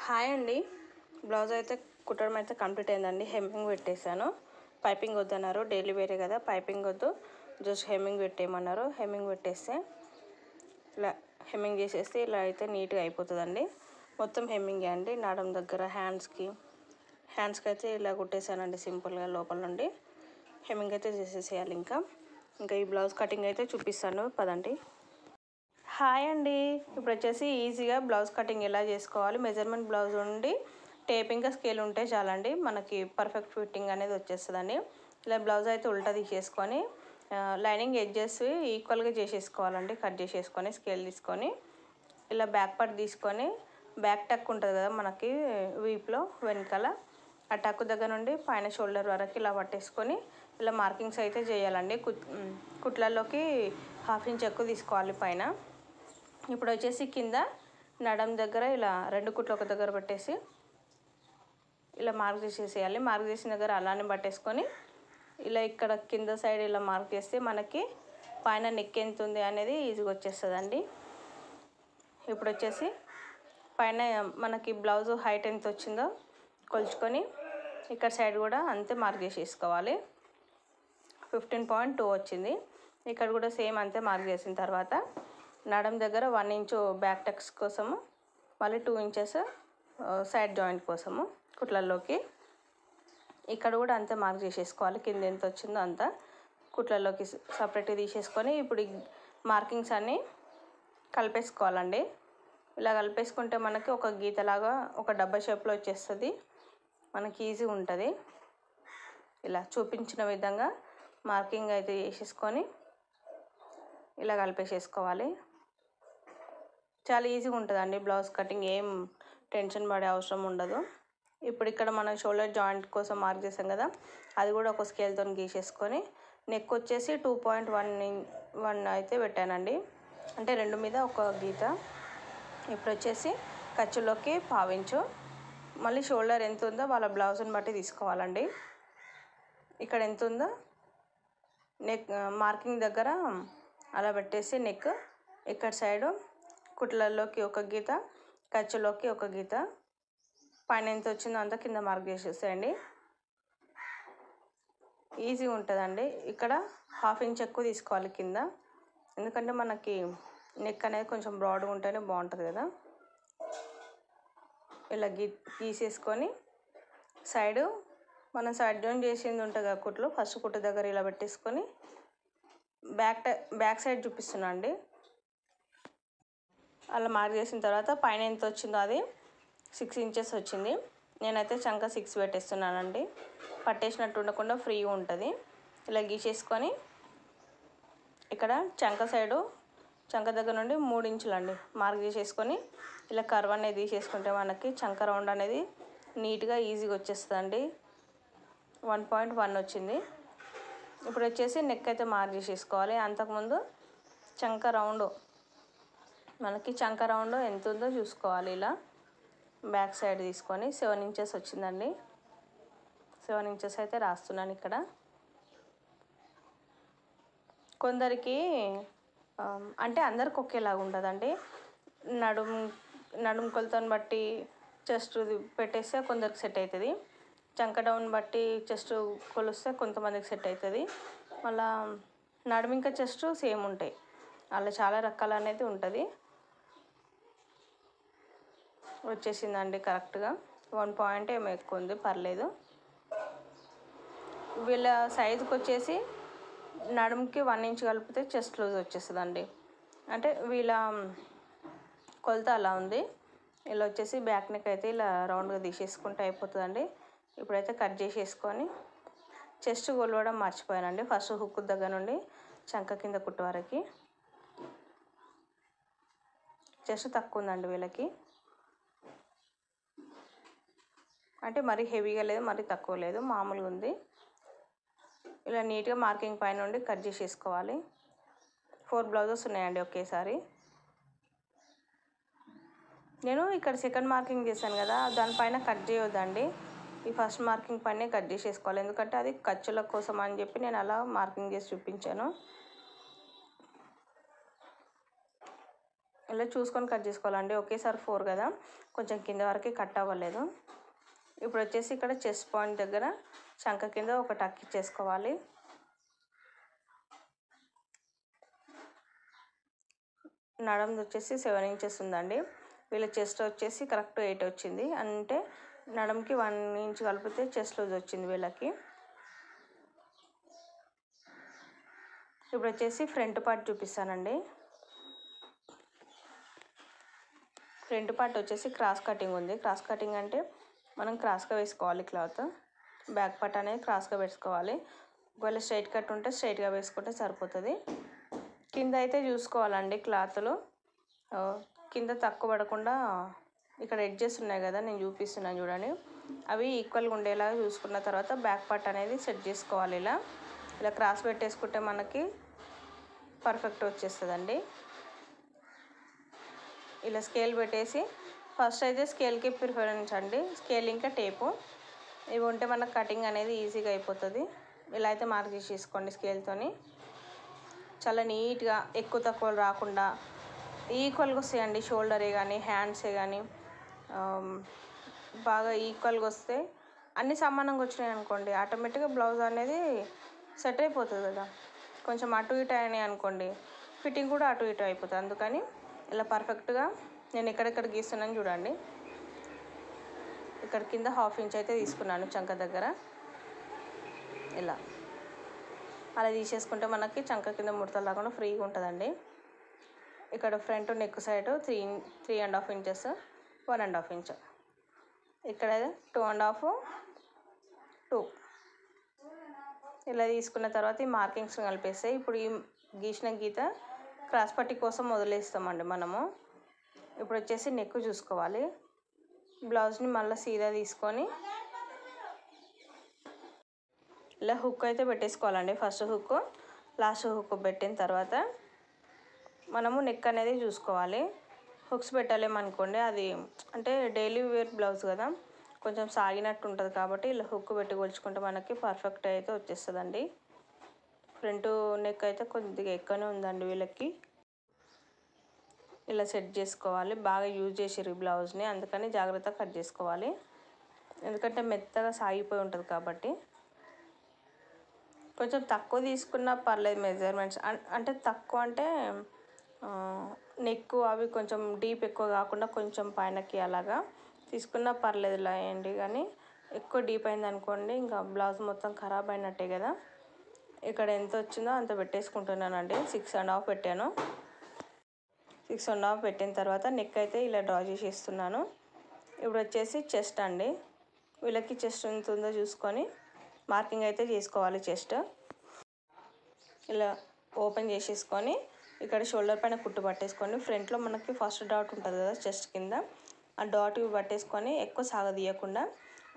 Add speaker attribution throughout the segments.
Speaker 1: Hi అండి. Blouse అయితే కుట్టడం అయితే కంప్లీట్ అయిందండి. హెమ్మింగ్ పెట్టేశాను. పైపింగ్ వద్దన్నారు, డైలీ వేరే కదా, పైపింగ్ వద్దు, జస్ట్ హెమ్మింగ్ పెట్టేయమన్నారు. హెమ్మింగ్ పెట్టేస్తే ఇలా హెమ్మింగ్ చేసేస్తే ఇలా అయితే నీట్గా అయిపోతుందండి. మొత్తం హెమ్మింగే అండి. నడుం దగ్గర హ్యాండ్స్కి అయితే ఇలా కుట్టేశానండి సింపుల్గా లోపల నుండి. హెమ్మింగ్ అయితే చేసేసేయాలి. ఇంకా ఈ బ్లౌజ్ కటింగ్ అయితే చూపిస్తాను పదండి. హాయ్ అండి. ఇప్పుడు వచ్చేసి ఈజీగా బ్లౌజ్ కటింగ్ ఎలా చేసుకోవాలి, మెజర్మెంట్ బ్లౌజ్ ఉండి టేప్ ఇంకా స్కేల్ ఉంటే చాలండి, మనకి పర్ఫెక్ట్ ఫిట్టింగ్ అనేది వచ్చేస్తుందండి. ఇలా బ్లౌజ్ అయితే ఉల్టా తీసేసుకొని లైనింగ్ ఎడ్జెస్ ఈక్వల్గా చేసేసుకోవాలండి. కట్ చేసేసుకొని స్కేల్ తీసుకొని ఇలా బ్యాక్ పార్ట్ తీసుకొని బ్యాక్ టక్ ఉంటుంది కదా మనకి వీప్లో వెనకాల, ఆ టక్ దగ్గర నుండి పైన షోల్డర్ వరకు ఇలా పట్టేసుకొని ఇలా మార్కింగ్స్ అయితే చేయాలండి. కుట్లలోకి 1/2 ఇంచ్ ఎక్కువ తీసుకోవాలి పైన. ఇప్పుడు వచ్చేసి కింద నడం దగ్గర ఇలా 2 కుట్లు ఒక దగ్గర పెట్టేసి ఇలా మార్క్ చేసేసేయాలి. మార్క్ చేసిన దగ్గర అలానే పట్టేసుకొని ఇలా ఇక్కడ కింద సైడ్ ఇలా మార్క్ చేస్తే మనకి పైన నెక్ ఎంత ఉంది అనేది ఈజీగా వచ్చేస్తుందండి. ఇప్పుడు వచ్చేసి పైన మనకి బ్లౌజ్ హైట్ ఎంత వచ్చిందో కొలుచుకొని ఇక్కడ సైడ్ కూడా అంతే మార్క్ చేసేసుకోవాలి. 15.2 వచ్చింది. ఇక్కడ కూడా సేమ్ అంతే మార్క్ చేసిన తర్వాత నడం దగ్గర 1 ఇంచు బ్యాక్ టక్స్ కోసము, మళ్ళీ 2 ఇంచెస్ సైడ్ జాయింట్ కోసము కుట్లల్లోకి ఇక్కడ కూడా అంతే మార్క్ చేసేసుకోవాలి. కింద ఎంత వచ్చిందో అంత కుట్లల్లోకి సపరేట్గా తీసేసుకొని ఇప్పుడు మార్కింగ్స్ అన్నీ కలిపేసుకోవాలండి. ఇలా కలిపేసుకుంటే మనకి ఒక గీతలాగా ఒక డబ్బా షేప్లో వచ్చేస్తుంది, మనకి ఈజీ ఉంటుంది. ఇలా చూపించిన విధంగా మార్కింగ్ అయితే చేసేసుకొని ఇలా కలిపేసేసుకోవాలి. చాలా ఈజీగా ఉంటుందండి బ్లౌజ్ కటింగ్, ఏం టెన్షన్ పడే అవసరం ఉండదు. ఇప్పుడు ఇక్కడ మనం షోల్డర్ జాయింట్ కోసం మార్క్ చేసాం కదా, అది కూడా ఒక స్కేల్తో గీసేసుకొని నెక్ వచ్చేసి 2.1 అయితే పెట్టానండి, అంటే 2 మీద ఒక గీత. ఇప్పుడు వచ్చేసి ఖర్చులోకి 1/2 ఇంచు, మళ్ళీ షోల్డర్ ఎంత ఉందో వాళ్ళ బ్లౌజ్ని బట్టి తీసుకోవాలండి. ఇక్కడ ఎంత ఉందో నెక్ మార్కింగ్ దగ్గర అలా పెట్టేసి నెక్ ఇక్కడ సైడు కుట్లల్లోకి ఒక గీత, ఖర్చులోకి ఒక గీత, పైన ఎంత వచ్చిందో అంతా కింద మార్క్ చేసేసేయండి. ఈజీగా ఉంటుందండి. ఇక్కడ 1/2 ఇంచ్ ఎక్కువ తీసుకోవాలి కింద, ఎందుకంటే మనకి నెక్ అనేది కొంచెం బ్రాడ్గా ఉంటేనే బాగుంటుంది కదా. ఇలా గీసేసుకొని సైడు మనం సైడ్ జాయిన్ చేసింది ఉంటుంది కదా కుట్లు, ఫస్ట్ కుట్టు దగ్గర ఇలా పెట్టేసుకొని బ్యాక్ సైడ్ చూపిస్తున్నా అండి. అలా మార్క్ చేసిన తర్వాత పైన ఎంత వచ్చిందో అది 6 ఇంచెస్ వచ్చింది. నేనైతే చంక 6 పెట్టేస్తున్నానండి, పట్టేసినట్టు ఉండకుండా ఫ్రీగా ఉంటుంది. ఇలా గీసేసుకొని ఇక్కడ చంక దగ్గర నుండి 3 ఇంచులు అండి మార్క్ చేసేసుకొని ఇలా కర్వ్ అనేది తీసేసుకుంటే మనకి చంక రౌండ్ అనేది నీట్గా ఈజీగా వచ్చేస్తుందండి. 1.1 వచ్చింది. ఇప్పుడు వచ్చేసి నెక్ అయితే మార్క్ చేసేసుకోవాలి. అంతకుముందు మనకి చంక రౌండ్ ఎంత ఉందో చూసుకోవాలి. ఇలా బ్యాక్ సైడ్ తీసుకొని 7 ఇంచెస్ వచ్చిందండి. 7 ఇంచెస్ అయితే రాస్తున్నాను ఇక్కడ. కొందరికి అంటే అందరికి ఒకేలాగా ఉంటుందండి. నడుము కొలతను బట్టి చెస్ట్ పెట్టేస్తే కొందరికి సెట్ అవుతుంది, చంక డౌన్ బట్టి చెస్ట్ కొలిస్తే కొంతమందికి సెట్ అవుతుంది, మళ్ళీ నడుము ఇంకా చెస్ట్ సేమ్ ఉంటాయి, అలా చాలా రకాలు అనేది ఉంటుంది. వచ్చేసిందండి కరెక్ట్గా. 1 పాయింట్ ఏమో ఎక్కువ ఉంది, పర్లేదు. వీళ్ళ సైజుకి వచ్చేసి నడుముకి 1 ఇంచ్ కలిపితే చెస్ట్ లూజ్ వచ్చేస్తుందండి, అంటే వీళ్ళ కొలత అలా ఉంది. ఇలా వచ్చేసి బ్యాక్ నెక్ అయితే ఇలా రౌండ్గా తీసేసుకుంటే అయిపోతుందండి. ఇప్పుడైతే కట్ చేసేసుకొని చెస్ట్ కొలవడం మర్చిపోయానండి. ఫస్ట్ హుక్ దగ్గర నుండి చంక కింద కుట్టు వరకు చెస్ట్ తక్కువ ఉందండి వీళ్ళకి, అంటే మరీ హెవీగా లేదు, మరీ తక్కువ లేదు, మామూలుగా ఉంది. ఇలా నీట్గా మార్కింగ్ పైన నుండి కట్ చేసేసుకోవాలి. 4 బ్లౌజెస్ ఉన్నాయండి ఒకేసారి. నేను ఇక్కడ సెకండ్ మార్కింగ్ చేశాను కదా, దానిపైన కట్ చేయొద్దండి, ఈ ఫస్ట్ మార్కింగ్ పైనే కట్ చేసేసుకోవాలి, ఎందుకంటే అది ఖర్చుల కోసం అని చెప్పి నేను అలా మార్కింగ్ చేసి చూపించాను. ఇలా చూసుకొని కట్ చేసుకోవాలండి. ఒకేసారి 4 కదా, కొంచెం కింద వరకు కట్ అవ్వలేదు. ఇప్పుడు వచ్చేసి ఇక్కడ చెస్ట్ పాయింట్ దగ్గర చంక కింద ఒక టక్ ఇచ్చేసుకోవాలి. నడుము వచ్చేసి 7 ఇంచెస్ ఉందండి. వీళ్ళ చెస్ట్ వచ్చేసి కరెక్ట్ 8 వచ్చింది. అంటే నడుముకి 1 ఇంచ్ కలిపితే చెస్ట్ లూజ్ వచ్చింది వీళ్ళకి. ఇప్పుడు వచ్చేసి ఫ్రంట్ పార్ట్ చూపిస్తానండి. ఫ్రంట్ పార్ట్ వచ్చేసి క్రాస్ కటింగ్ ఉంది. క్రాస్ కటింగ్ అంటే మనం క్రాస్గా వేసుకోవాలి క్లాత్. బ్యాక్ పార్ట్ అనేది క్రాస్గా వేసుకోవాలి. ఒకవేళ స్ట్రైట్ కట్ ఉంటే స్ట్రైట్గా వేసుకుంటే సరిపోతుంది. కింద అయితే చూసుకోవాలండి క్లాత్లు కింద తక్కువ పడకుండా. ఇక్కడ ఎడ్జెస్ ఉన్నాయి కదా, నేను చూపిస్తున్నాను చూడండి, అవి ఈక్వల్గా ఉండేలాగా చూసుకున్న తర్వాత బ్యాక్ పార్ట్ అనేది సెట్ చేసుకోవాలి. ఇలా క్రాస్ పెట్టేసుకుంటే మనకి పర్ఫెక్ట్ వచ్చేస్తుందండి. ఇలా స్కేల్ పెట్టేసి ఫస్ట్ అయితే స్కేల్కి ప్రిఫరెన్స్ అండి. స్కేల్ ఇంకా టేపు ఇవి ఉంటే మనకు కటింగ్ అనేది ఈజీగా అయిపోతుంది. ఇలా అయితే మార్క్ చేసేసుకోండి స్కేల్తోని. చాలా నీట్గా ఎక్కువ తక్కువ రాకుండా ఈక్వల్గా వస్తాయండి. షోల్డరే కానీ హ్యాండ్సే కానీ బాగా ఈక్వల్గా వస్తే అన్నీ సమానంగా వచ్చినాయి అనుకోండి, ఆటోమేటిక్గా బ్లౌజ్ అనేది సెట్ అయిపోతుంది కదా. కొంచెం అటు ఇటు అయినాయి అనుకోండి, ఫిట్టింగ్ కూడా అటు ఇటు అయిపోతుంది. అందుకని ఇలా పర్ఫెక్ట్గా నేను ఎక్కడెక్కడ గీస్తున్నాను చూడండి. ఇక్కడ కింద 1/2 ఇంచ్ అయితే తీసుకున్నాను చంక దగ్గర. ఇలా అలా తీసేసుకుంటే మనకి చంక కింద ముడతలు లేకుండా ఫ్రీగా ఉంటుందండి. ఇక్కడ front neck side 3.5 inches, 1.5 inch, ఇక్కడ 2.5, 2 ఇలా తీసుకున్న తర్వాత ఈ మార్కింగ్స్ కలిపేస్తే ఇప్పుడు ఈ గీసిన గీత క్రాస్ పట్టి కోసం వదిలేస్తామండి మనము. ఇప్పుడు వచ్చేసి నెక్ చూసుకోవాలి. బ్లౌజ్ని మళ్ళీ సీదా తీసుకొని ఇలా హుక్ అయితే పెట్టేసుకోవాలండి. ఫస్ట్ హుక్, లాస్ట్ హుక్ పెట్టిన తర్వాత మనము నెక్ అనేది చూసుకోవాలి. హుక్స్ పెట్టలేమనుకోండి, అది అంటే డైలీ వేర్ బ్లౌజ్ కదా, కొంచెం సాగినట్టు ఉంటుంది. కాబట్టి ఇలా హుక్ పెట్టి కొలుచుకుంటే మనకి పర్ఫెక్ట్ అయితే వచ్చేస్తుందండి. ఫ్రంట్ నెక్ అయితే కొద్దిగా ఎక్కువనే ఉందండి వీళ్ళకి. ఇలా సెట్ చేసుకోవాలి. బాగా యూజ్ చేసారు ఈ బ్లౌజ్ని, అందుకని జాగ్రత్తగా కట్ చేసుకోవాలి. ఎందుకంటే మెత్తగా సాగిపోయి ఉంటుంది కాబట్టి. కొంచెం తక్కువ తీసుకున్నా పర్లేదు మెజర్మెంట్స్. అంటే తక్కువ అంటే నెక్ అవి కొంచెం డీప్ ఎక్కువ కాకుండా కొంచెం పైనకి అలాగా తీసుకున్నా పర్లేదు అండి. కానీ ఎక్కువ డీప్ అయింది అనుకోండి, ఇంకా బ్లౌజ్ మొత్తం ఖరాబ్ అయినట్టే కదా. ఇక్కడ ఎంత వచ్చిందో అంత పెట్టేసుకుంటున్నానండి. 6.5 పెట్టాను. 6.5 పెట్టిన తర్వాత నెక్ అయితే ఇలా డ్రా చేసేస్తున్నాను. ఇప్పుడు వచ్చేసి చెస్ట్ అండి. వీళ్ళకి చెస్ట్ ఎంత ఉందో చూసుకొని మార్కింగ్ అయితే చేసుకోవాలి. చెస్ట్ ఇలా ఓపెన్ చేసేసుకొని ఇక్కడ షోల్డర్ పైన కుట్టు పట్టేసుకొని ఫ్రంట్లో మనకి ఫస్ట్ డాట్ ఉంటుంది కదా చెస్ట్ కింద, ఆ డాట్ పట్టేసుకొని ఎక్కువ సాగదీయకుండా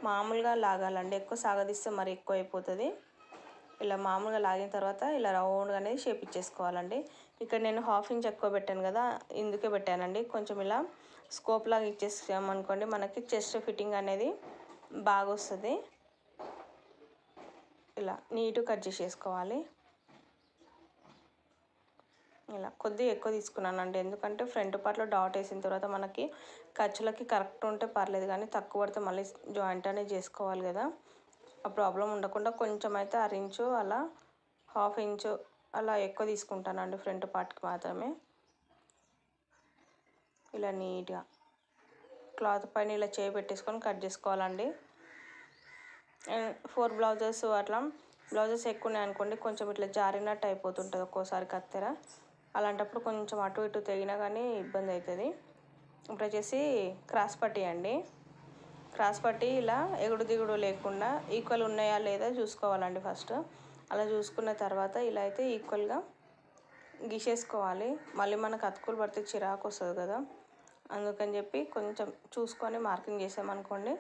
Speaker 1: మామూలుగా లాగాలండి. ఎక్కువ సాగదీస్తే మరి ఎక్కువ అయిపోతుంది. ఇలా మామూలుగా లాగిన తర్వాత ఇలా రౌండ్గా అనేది షేప్ ఇచ్చేసుకోవాలండి. ఇక్కడ నేను 1/2 ఇంచ్ ఎక్కువ పెట్టాను కదా, ఇందుకే పెట్టానండి. కొంచెం ఇలా స్కోప్ లాగా ఇచ్చేసామనుకోండి మనకి చెస్ట్ ఫిట్టింగ్ అనేది బాగా వస్తుంది. ఇలా నీట్గా కట్ చేసేసుకోవాలి. ఇలా కొద్దిగా ఎక్కువ తీసుకున్నానండి, ఎందుకంటే ఫ్రంట్ పార్ట్లో డాట్ వేసిన తర్వాత మనకి ఖర్చులకి కరెక్ట్ ఉంటే పర్లేదు, కానీ తక్కువ పడితే మళ్ళీ జాయింట్ అనేది చేసుకోవాలి కదా. ఆ ప్రాబ్లం ఉండకుండా కొంచెం అయితే 1/2 ఇంచు అలా 1/2 ఇంచు అలా ఎక్కువ తీసుకుంటానండి ఫ్రంట్ పార్ట్కి మాత్రమే. ఇలా నీట్గా క్లాత్ పైన ఇలా చేయి పెట్టేసుకొని కట్ చేసుకోవాలండి. 4 బ్లౌజెస్ అట్లా బ్లౌజెస్ ఎక్కువ ఉన్నాయి అనుకోండి, కొంచెం ఇట్లా జారినట్టు అయిపోతుంటుంది ఒక్కోసారి కత్తెర. అలాంటప్పుడు కొంచెం అటు ఇటు తెగినా కానీ ఇబ్బంది అవుతుంది. ఇప్పుడు వచ్చేసి క్రాస్ పట్టీ అండి. క్రాస్ పట్టీ ఇలా ఎగుడు దిగుడు లేకుండా ఈక్వల్ ఉన్నాయా లేదా చూసుకోవాలండి ఫస్ట్. అలా చూసుకున్న తర్వాత ఇలా అయితే ఈక్వల్గా గీసేసుకోవాలి. మళ్ళీ మనకు అతుకులు పడితే చిరాకు వస్తుంది కదా, అందుకని చెప్పి కొంచెం చూసుకొని మార్కింగ్ చేసామనుకోండి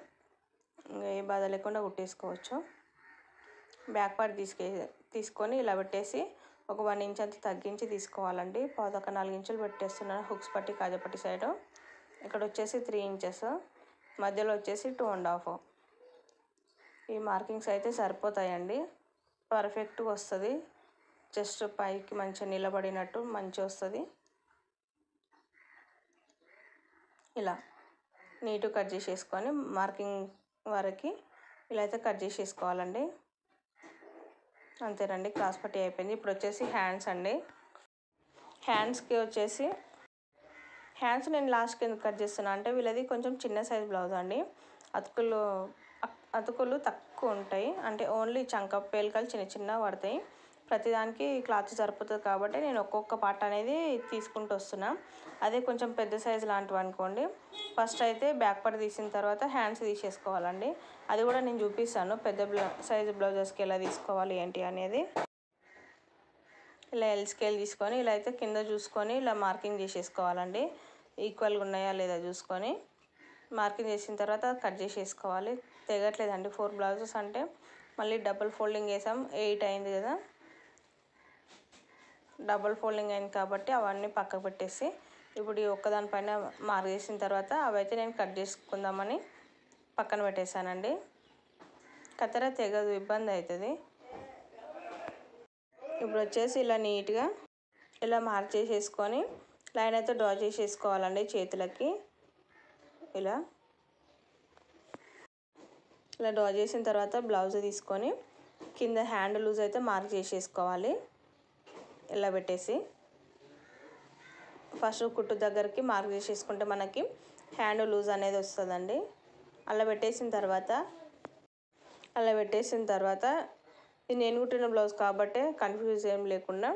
Speaker 1: ఇంకా ఏ బాధ లేకుండా కుట్టేసుకోవచ్చు. బ్యాక్ పార్ట్ తీసుకొని ఇలా పెట్టేసి ఒక 1 ఇంచ్ అంతా తగ్గించి తీసుకోవాలండి. 4 ఇంచులు పెట్టేస్తున్నాను హుక్స్ పట్టి కాజపట్టి సైడు. ఇక్కడ వచ్చేసి 3 ఇంచెస్, మధ్యలో వచ్చేసి 2.5. ఈ మార్కింగ్స్ అయితే సరిపోతాయండి. పర్ఫెక్ట్గా వస్తుంది. చెస్ట్ పైకి మంచిగా నిలబడినట్టు మంచిగా వస్తుంది. ఇలా నీట్గా కట్ చేసేసుకొని మార్కింగ్ వరకు ఇలా అయితే కట్ చేసేసుకోవాలండి. అంతేనండి, క్రాస్ పట్టి అయిపోయింది. ఇప్పుడు వచ్చేసి హ్యాండ్స్ అండి. హ్యాండ్స్కి వచ్చేసి హ్యాండ్స్ నేను లాస్ట్కి ఎందుకు కట్ చేస్తున్నా అంటే వీళ్ళది కొంచెం చిన్న సైజ్ బ్లౌజ్ అండి. అతుకులు తక్కువ ఉంటాయి, అంటే ఓన్లీ చంక పేలికలు చిన్న చిన్నగా పడతాయి. ప్రతిదానికి క్లాత్ సరిపోతుంది కాబట్టి నేను ఒక్కొక్క పార్ట్ అనేది తీసుకుంటూ వస్తున్నా. అదే కొంచెం పెద్ద సైజు లాంటివి అనుకోండి, ఫస్ట్ అయితే బ్యాక్ పార్ట్ తీసిన తర్వాత హ్యాండ్స్ తీసేసుకోవాలండి. అది కూడా నేను చూపిస్తాను పెద్ద సైజు బ్లౌజెస్కి ఎలా తీసుకోవాలి ఏంటి అనేది. ఇలా ఎల్ స్కేల్ తీసుకొని ఇలా అయితే కింద చూసుకొని ఇలా మార్కింగ్ చేసేసుకోవాలండి. ఈక్వల్గా ఉన్నాయా లేదా చూసుకొని మార్కింగ్ చేసిన తర్వాత కట్ చేసేసుకోవాలి. తెగట్లేదండి 4 బ్లౌజెస్ అంటే మళ్ళీ డబుల్ ఫోల్డింగ్ వేసాం, 8 అయింది కదా. డబుల్ ఫోల్డింగ్ అయింది కాబట్టి అవన్నీ పక్కకు పెట్టేసి ఇప్పుడు ఈ ఒక్కదానిపైన మార్క్ చేసిన తర్వాత అవైతే నేను కట్ చేసుకుందామని పక్కన పెట్టేశానండి. కత్తెర తెగదు, ఇబ్బంది అవుతుంది. ఇప్పుడు వచ్చేసి ఇలా నీట్గా ఇలా మార్క్ చేసేసుకొని లైన్ అయితే డ్రా చేసేసుకోవాలండి చేతులకి. ఇలా డ్రా చేసిన తర్వాత బ్లౌజ్ తీసుకొని కింద హ్యాండ్ లూజ్ అయితే మార్క్ చేసేసుకోవాలి. ఇలా పెట్టేసి ఫస్ట్ కుట్టు దగ్గరికి మార్క్ చేసేసుకుంటే మనకి హ్యాండ్ లూజ్ అనేది వస్తుందండి. అలా పెట్టేసిన తర్వాత ఇది నేను కుట్టిన బ్లౌజ్ కాబట్టి కన్ఫ్యూజ్ ఏం లేకుండా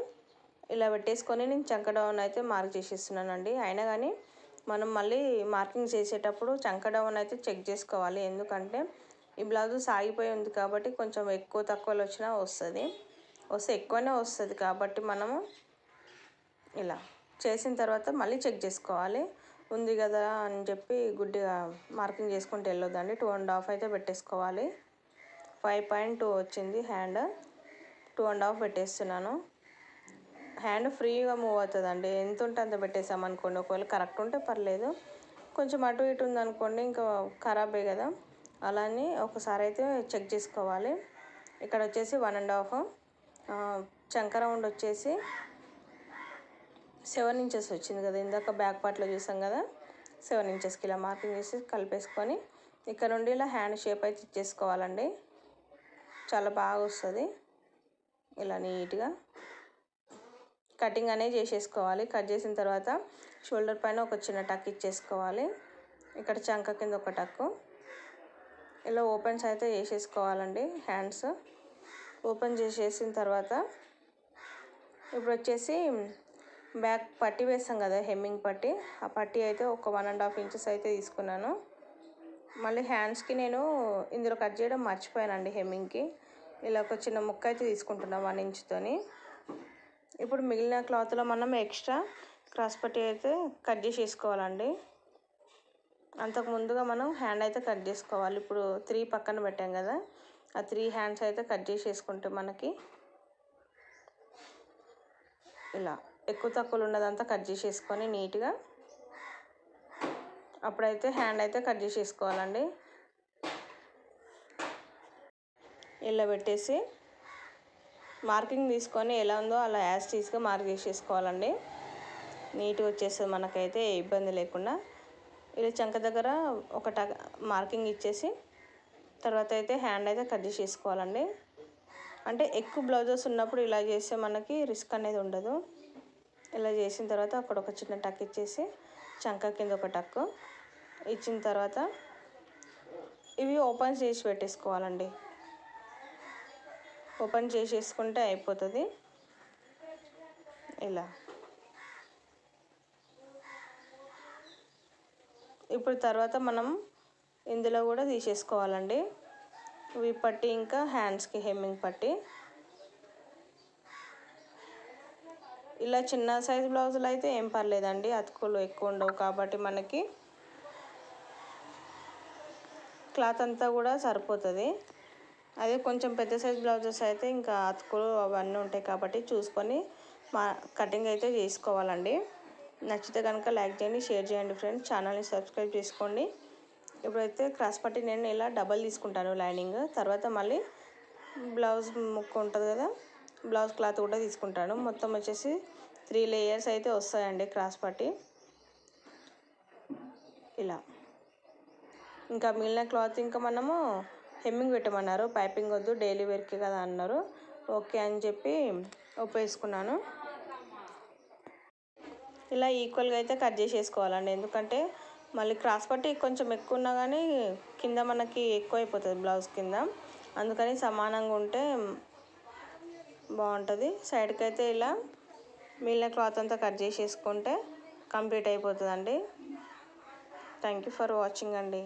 Speaker 1: ఇలా పెట్టేసుకొని నేను చంక డౌన్ అయితే మార్క్ చేసేస్తున్నానండి. అయినా కానీ మనం మళ్ళీ మార్కింగ్ చేసేటప్పుడు చంక డౌన్ అయితే చెక్ చేసుకోవాలి. ఎందుకంటే ఈ బ్లౌజ్ సాగిపోయి ఉంది కాబట్టి కొంచెం ఎక్కువ తక్కువలో వచ్చినా వస్తే ఎక్కువనే వస్తుంది కాబట్టి మనము ఇలా చేసిన తర్వాత మళ్ళీ చెక్ చేసుకోవాలి. ఉంది కదా అని చెప్పి గుడ్డిగా మార్కింగ్ చేసుకుంటూ వెళ్ళొద్దండి. 2.5 అయితే పెట్టేసుకోవాలి. 5.2 వచ్చింది హ్యాండ్, 2.5 పెట్టేస్తున్నాను. హ్యాండ్ ఫ్రీగా మూవ్ అవుతుందండి. ఎంత ఉంటే అంత పెట్టేసామనుకోండి, ఒకవేళ కరెక్ట్ ఉంటే పర్లేదు, కొంచెం అటు ఇటు ఉందనుకోండి ఇంకా ఖరాబే కదా. అలానే ఒకసారి అయితే చెక్ చేసుకోవాలి. ఇక్కడ వచ్చేసి 1.5, చంక రౌండ్ వచ్చేసి 7 ఇంచెస్ వచ్చింది కదా, ఇందాక బ్యాక్ పార్ట్లో చూసాం కదా. 7 ఇంచెస్కి ఇలా మార్కింగ్ చేసి కలిపేసుకొని ఇక్కడ నుండి ఇలా హ్యాండ్ షేప్ అయితే ఇచ్చేసుకోవాలండి. చాలా బాగా వస్తుంది. ఇలా నీట్గా కటింగ్ అనేది చేసేసుకోవాలి. కట్ చేసిన తర్వాత షోల్డర్ పైన ఒక చిన్న టక్ ఇచ్చేసుకోవాలి. ఇక్కడ చంక కింద ఒక టక్కు ఇలా ఓపెన్స్ అయితే చేసేసుకోవాలండి. హ్యాండ్స్ ఓపెన్ చేసేసిన తర్వాత ఇప్పుడు వచ్చేసి బ్యాక్ పట్టీ వేస్తాం కదా, హెమ్మింగ్ పట్టీ, ఆ పట్టీ అయితే ఒక 1.5 ఇంచెస్ అయితే తీసుకున్నాను. మళ్ళీ హ్యాండ్స్కి నేను ఇందులో కట్ చేయడం మర్చిపోయానండి. హెమ్మింగ్కి ఇలా ఒక చిన్న ముక్క అయితే తీసుకుంటున్నాను 1 ఇంచుతోని. ఇప్పుడు మిగిలిన క్లాత్లో మనం ఎక్స్ట్రా క్రాస్ పట్టీ అయితే కట్ చేసేసుకోవాలండి. అంతకు ముందుగా మనం హ్యాండ్ అయితే కట్ చేసుకోవాలి. ఇప్పుడు 3 పక్కన పెట్టాం కదా, ఆ 3 హ్యాండ్స్ అయితే కట్ చేసేసుకుంటే మనకి ఇలా ఎక్కువ తక్కువలు ఉన్నదంతా కట్ చేసేసుకొని నీట్గా అప్పుడైతే హ్యాండ్ అయితే కట్ చేసేసుకోవాలండి. ఇలా పెట్టేసి మార్కింగ్ తీసుకొని ఎలా ఉందో అలా యాజ్ టీస్గా మార్క్ చేసేసుకోవాలండి. నీట్గా వచ్చేస్తుంది మనకైతే ఇబ్బంది లేకుండా. ఇలా చంక దగ్గర ఒక మార్కింగ్ ఇచ్చేసి తర్వాత అయితే హ్యాండ్ అయితే కట్ చేసేసుకోవాలండి. అంటే ఎక్కువ బ్లౌజెస్ ఉన్నప్పుడు ఇలా చేస్తే మనకి రిస్క్ అనేది ఉండదు. ఇలా చేసిన తర్వాత అక్కడ ఒక చిన్న టక్ ఇచ్చేసి చంక కింద ఒక టక్ ఇచ్చిన తర్వాత ఇవి ఓపెన్ చేసి పెట్టేసుకోవాలండి. ఓపెన్ చేసేసుకుంటే అయిపోతుంది. ఇలా ఇప్పుడు తర్వాత మనం ఇందులో కూడా తీసేసుకోవాలండి. వీ పట్టి ఇంకా హ్యాండ్స్కి హెమ్మింగ్ పట్టి. ఇలా చిన్న సైజు బ్లౌజులు అయితే ఏం పర్లేదండి, అతుకులు ఎక్కువ ఉండవు కాబట్టి మనకి క్లాత్ అంతా కూడా సరిపోతుంది. అదే కొంచెం పెద్ద సైజ్ బ్లౌజెస్ అయితే ఇంకా అతుకులు అవన్నీ ఉంటాయి కాబట్టి చూసుకొని కటింగ్ అయితే చేసుకోవాలండి. నచ్చితే కనుక లైక్ చేయండి, షేర్ చేయండి ఫ్రెండ్స్. ఛానల్ని సబ్స్క్రైబ్ చేసుకోండి. ఇప్పుడైతే క్రాస్ పట్టి నేను ఇలా డబల్ తీసుకుంటాను లైనింగ్, తర్వాత మళ్ళీ బ్లౌజ్ ముక్క ఉంటుంది కదా, బ్లౌజ్ క్లాత్ కూడా తీసుకుంటాను. మొత్తం వచ్చేసి 3 లేయర్స్ అయితే వస్తాయండి క్రాస్ పట్టి. ఇలా. ఇంకా మిగిలిన క్లాత్ ఇంకా మనము హెమ్మింగ్ పెట్టమన్నారు, పైపింగ్ వద్దు డైలీ వేర్కి కదా అన్నారు. ఓకే అని చెప్పి ఒప్పేసుకున్నాను. ఇలా ఈక్వల్గా అయితే కట్ చేసేసుకోవాలండి, ఎందుకంటే మళ్ళీ క్రాస్ పట్టి కొంచెం ఎక్కువ ఉన్నా కానీ కింద మనకి ఎక్కువ అయిపోతుంది బ్లౌజ్ కింద, అందుకని సమానంగా ఉంటే బాగుంటుంది. సైడ్కి అయితే ఇలా మిగిలిన క్లాత్ అంతా కట్ చేసేసుకుంటే కంప్లీట్ అయిపోతుందండి. థ్యాంక్ యూ ఫర్ వాచింగ్ అండి.